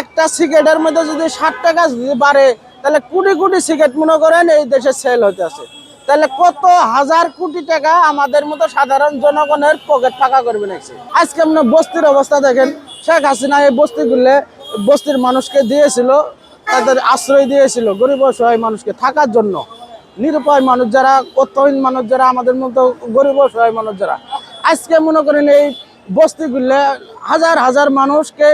একটা সিগারেটের মধ্যে যদি 60 টাকা যদি বাড়ে, তাহলে কোটি কোটি সিগারেট মনে করেন এই দেশে সেল হতে আছে। তাহলে কত হাজার কোটি টাকা আমাদের মতো সাধারণ জনগণের পকেট ফাঁকা করবে নাকি। আজকে আপনি বস্তির অবস্থা দেখেন, শেখ হাসিনা এই বস্তিগুলো বস্তির মানুষকে দিয়েছিল, তাদের আশ্রয় দিয়েছিল গরিব অসহায় মানুষকে থাকার জন্য। নিরুপায় মানুষ যারা, অর্থহীন মানুষ যারা, আমাদের মতো গরিব অসহায় মানুষ যারা, আজকে মনে করেন এই বস্তিগুলো হাজার হাজার মানুষকে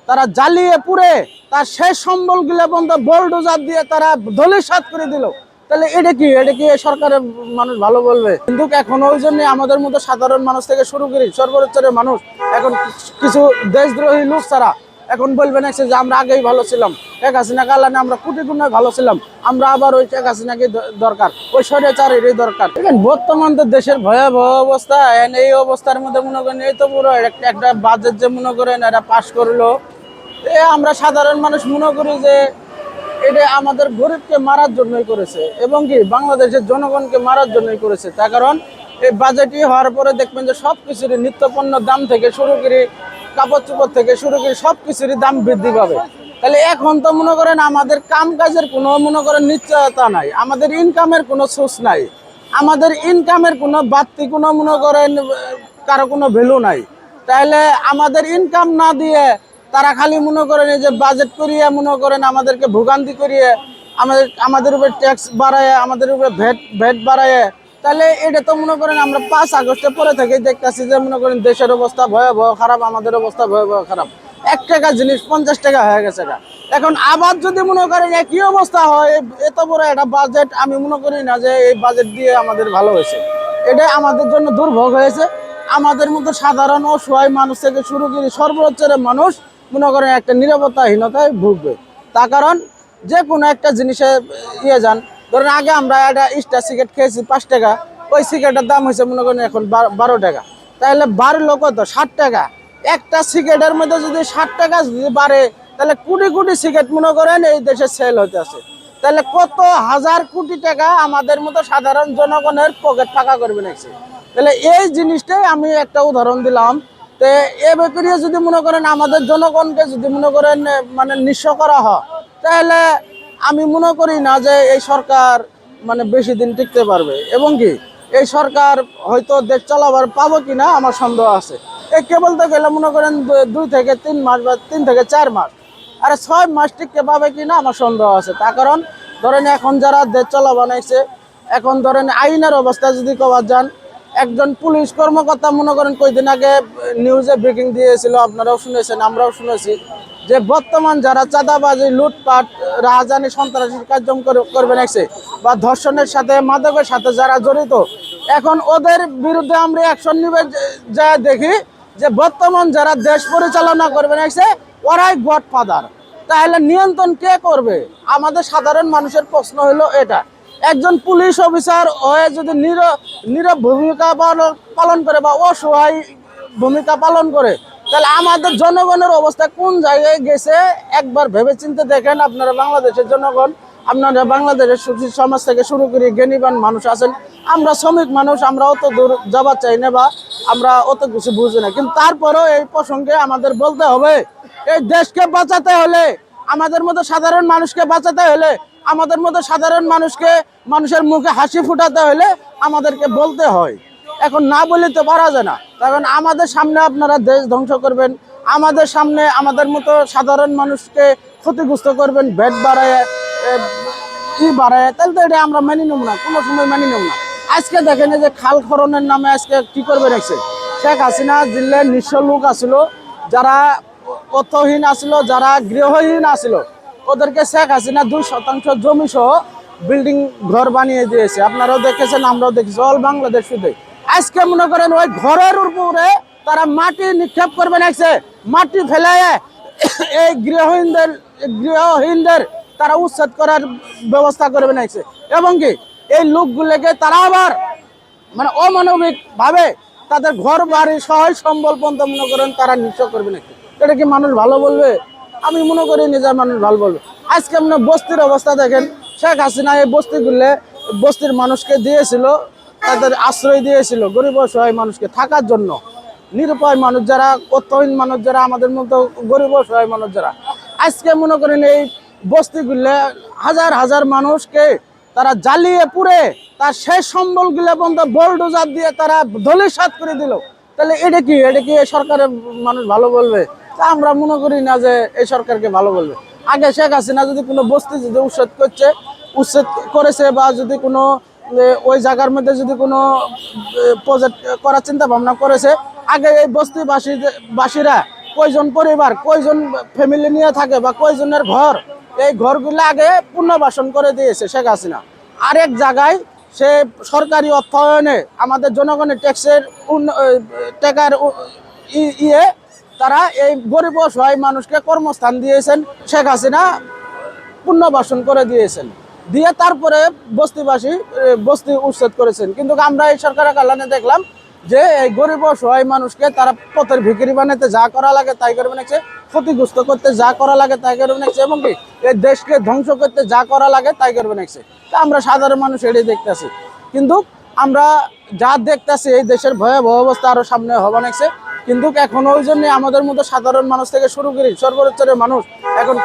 তারা জ্বালিয়ে পুড়ে তার শেষ সম্বলগুলো পর্যন্ত বোলডোজার দিয়ে তারা ধূলিসাৎ করে দিল। তাহলে এটা কি সরকারের মানুষ ভালো বলবে? কিন্তু এখন ওই জন্য আমাদের মতো সাধারণ মানুষ থেকে শুরু করি সর্বোচ্চের মানুষ এখন কিছু দেশদ্রোহী লোক ছাড়া এখন বলবেন যে আমরা আগেই ভালো ছিলাম, শেখ হাসিনা কালানে আমরা কোটি গুণে ভালো ছিলাম, আমরা আবার ওই শেখ হাসিনাকে দরকার, ওই স্বৈরাচারেরই দরকার। দেখেন বর্তমান তো দেশের ভয়াবহ অবস্থা। এই অবস্থার মধ্যে মনে করেন এই তো পুরো একটা বাজেট যে মনে করেন এটা পাশ করলো, আমরা সাধারণ মানুষ মনে করি যে এটা আমাদের গরিবকে মারার জন্যই করেছে এবং কি বাংলাদেশের জনগণকে মারার জন্যই করেছে। তার কারণ এই বাজেটই হওয়ার পরে দেখবেন যে সব কিছুরই নিত্যপণ্য দাম থেকে শুরু করে কাপড় চোপড় থেকে শুরু করে সব কিছুরই দাম বৃদ্ধি পাবে। তাহলে এখন তো মনে করেন আমাদের কাম কাজের কোনো মনে করেন নিশ্চয়তা নাই, আমাদের ইনকামের কোনো সোর্স নাই, আমাদের ইনকামের কোনো বাড়তি কোনো মনে করেন কারো কোনো ভ্যালু নাই। তাহলে আমাদের ইনকাম না দিয়ে তারা খালি মনে করেন এই যে বাজেট করিয়ে মনে করেন আমাদেরকে ভোগান্তি করিয়ে আমাদের উপরে ট্যাক্স বাড়ায়, আমাদের উপরে ভ্যাট বাড়ায়। তাহলে এটা তো মনে করেন আমরা 5 আগস্টের পরে থেকে দেখতেছি যে মনে করেন দেশের অবস্থা ভয়াবহ খারাপ, আমাদের অবস্থা ভয়াবহ খারাপ। 1 টাকা জিনিস 50 টাকা হয়ে গেছে। এখন আবার যদি মনে করেন একই অবস্থা হয়, এত বড় একটা বাজেট, আমি মনে করি না যে এই বাজেট দিয়ে আমাদের ভালো হয়েছে। এটা আমাদের জন্য দুর্ভোগ হয়েছে। আমাদের মতো সাধারণ অসহায় মানুষ থেকে শুরু করে সর্বোচ্চের মানুষ মনে করেন একটা নিরাপত্তাহীনতায় ভুগবে। তার কারণ যে কোনো একটা জিনিসে যান, ধরেন আগে আমরা একটা স্টার সিগারেট খেয়েছি 5 টাকা, ওই সিগারেটের দাম হয়েছে মনে করেন এখন 12 টাকা। তাহলে বাড়লো কত? 60 টাকা। একটা সিগারেটের মধ্যে যদি 60 টাকা যদি বাড়ে, তাহলে কোটি কোটি সিগারেট মনে করেন এই দেশে সেল হতে আছে। তাহলে কত হাজার কোটি টাকা আমাদের মতো সাধারণ জনগণের পকেট ফাঁকা করবে নাকি। তাহলে এই জিনিসটাই আমি একটা উদাহরণ দিলাম। তো এ ব্যাপারে যদি মনে করেন আমাদের জনগণকে যদি মনে করেন মানে নিঃস্ব করা হয়, তাহলে আমি মনে করি না যে এই সরকার মানে বেশি দিন টিকতে পারবে এবং কি এই সরকার হয়তো দেশ চালাবার পাবো কিনা আমার সন্দেহ আছে। এই কেবল তো গেলে মনে করেন 2 থেকে 3 মাস বা 3 থেকে 4 মাস, আরে 6 মাস টিকতে পাবে কিনা আমার সন্দেহ আছে। তার কারণ ধরেন এখন যারা দেশ চালা বানাইছে, এখন ধরেন আইনের অবস্থা যদি কবার যান, একজন পুলিশ কর্মকর্তা মনে করেন কয়েকদিন আগে নিউজে ব্রেকিং দিয়েছিল, আপনারাও শুনেছেন আমরাও শুনেছি, যে বর্তমান যারা চাঁদাবাজি লুটপাট রাহাজানি সন্ত্রাসী কার্যক্রম করবে নাকছে বা ধর্ষণের সাথে মাদকের সাথে যারা জড়িত, এখন ওদের বিরুদ্ধে আমরা অ্যাকশন নিবে যা দেখি যে বর্তমান যারা দেশ পরিচালনা করবে নাকছে ওরাই গডফাদার। তাহলে নিয়ন্ত্রণ কে করবে? আমাদের সাধারণ মানুষের প্রশ্ন হলো এটা। একজন পুলিশ অফিসার হয়ে যদি নীরব ভূমিকা পালন করে বা অসহায় ভূমিকা পালন করে, তাহলে আমাদের জনগণের অবস্থা কোন জায়গায় গেছে একবার ভেবেচিন্তে দেখেন। আপনারা বাংলাদেশের জনগণ, আপনারা বাংলাদেশের সুশীল সমাজ থেকে শুরু করে জ্ঞানীবান মানুষ আছেন, আমরা শ্রমিক মানুষ, আমরা অত দূর যাবার চাই না বা আমরা অত কিছু বুঝি না, কিন্তু তারপরেও এই প্রসঙ্গে আমাদের বলতে হবে, এই দেশকে বাঁচাতে হলে, আমাদের মতো সাধারণ মানুষকে বাঁচাতে হলে, আমাদের মতো সাধারণ মানুষকে মানুষের মুখে হাসি ফুটাতে হলে আমাদেরকে বলতে হয়। এখন না বলে তো পারা যায় না। কারণ আমাদের সামনে আপনারা দেশ ধ্বংস করবেন, আমাদের সামনে আমাদের মতো সাধারণ মানুষকে ক্ষতিগ্রস্ত করবেন, ভ্যাট বাড়ায় বাড়ায়, তাহলে তো এটা আমরা মেনে নেব না, কোনো সময় মেনে নেব না। আজকে দেখেন যে খাল খননের নামে আজকে কি করবে রাখছে শেখ হাসিনা। জিল্লার নিঃস্ব লোক আসিল, যারা অর্থহীন আসিল, যারা গৃহহীন আসিল, ওদেরকে শেখ হাসিনা 2% জমি সহ বিল্ডিং ঘর বানিয়ে দিয়েছে। আপনারাও দেখেছেন, আমরাও দেখেছি, অল বাংলাদেশ শুধু। আজকে মনে করেন ওই ঘরের উপরে তারা মাটি নিক্ষেপ করবে নাকছে, মাটি ফেলায় এই গৃহহীনদের তারা উচ্ছেদ করার ব্যবস্থা করবে নাকছে এবং কি এই লোকগুলোকে তারা আবার মানে অমানবিক ভাবে তাদের ঘর বাড়ি সহায় সম্বল পর্যন্ত মনে করেন তারা নিঃস্ব করবে নাকি। এটা কি মানুষ ভালো বলবে? আমি মনে করি নিজের মানুষ ভালো বলবে। আজকে আপনি বস্তির অবস্থা দেখেন, শেখ হাসিনা এই বস্তিগুলো বস্তির মানুষকে দিয়েছিল, তাদের আশ্রয় দিয়েছিল গরিব অসহায় মানুষকে থাকার জন্য। নিরুপায় মানুষ যারা, অর্থহীন মানুষ যারা, আমাদের মতো গরিব অসহায় মানুষ যারা, আজকে মনে করেন এই বস্তিগুলো হাজার হাজার মানুষকে তারা জ্বালিয়ে পুড়ে তার শেষ সম্বলগুলো পর্যন্ত বোলডোজার দিয়ে তারা ধূলিসাৎ করে দিল। তাহলে এটা কি এই সরকারের মানুষ ভালো বলবে? তা আমরা মনে করি না যে এই সরকারকে ভালো বলবে। আগে শেখ হাসিনা যদি কোনো বস্তি যদি উচ্ছেদ করেছে বা যদি কোনো ওই জায়গার মধ্যে যদি কোনো প্রজেক্ট করার চিন্তা ভাবনা করেছে, আগে এই বাসীরা কয়জন পরিবার কয়জন ফ্যামিলি নিয়ে থাকে বা কয়জনের ঘর, এই ঘরগুলো আগে পুনর্বাসন করে দিয়েছে শেখ হাসিনা। আরেক জায়গায় সে সরকারি অর্থায়নে আমাদের জনগণের ট্যাক্সের টাকার ইয়ে তারা এই গরিব অসহায় মানুষকে কর্মস্থান দিয়েছেন, শেখ হাসিনা পুনর্বাসন করে দিয়েছেন, দিয়ে তারপরে বস্তি উচ্ছেদ করেছেন। কিন্তু আমরা এই সরকারের কারণে দেখলাম যে এই গরিব অসহায় মানুষকে তারা পথের ভিখারি বানাতে যা করা লাগে তাই করে বানাচ্ছে, ক্ষতিগ্রস্ত করতে যা করা লাগে তাই করে বানাচ্ছে, এবং কি এই দেশকে ধ্বংস করতে যা করা লাগে তাই করে বানাচ্ছে। তা আমরা সাধারণ মানুষ এটাই দেখতেছি। কিন্তু আমরা যা দেখতেছি এই দেশের ভয়াবহ অবস্থা আরো সামনে হবে নাকছে। কিন্তু এখন ওই জন্য আমাদের মতো সাধারণ মানুষ থেকে শুরু করি সর্বোচ্চের মানুষ এখন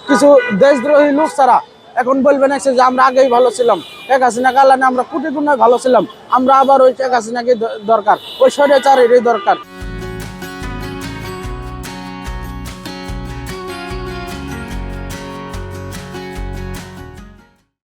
কিছু দেশদ্রোহী লোক ছাড়া এখন বলবেন যে আমরা আগেই ভালো ছিলাম, শেখ হাসিনা কারণে আমরা কোটি গুণে ভালো ছিলাম, আমরা আবার ওই শেখ হাসিনাকে দরকার, ওই স্বৈরাচারেরই দরকার।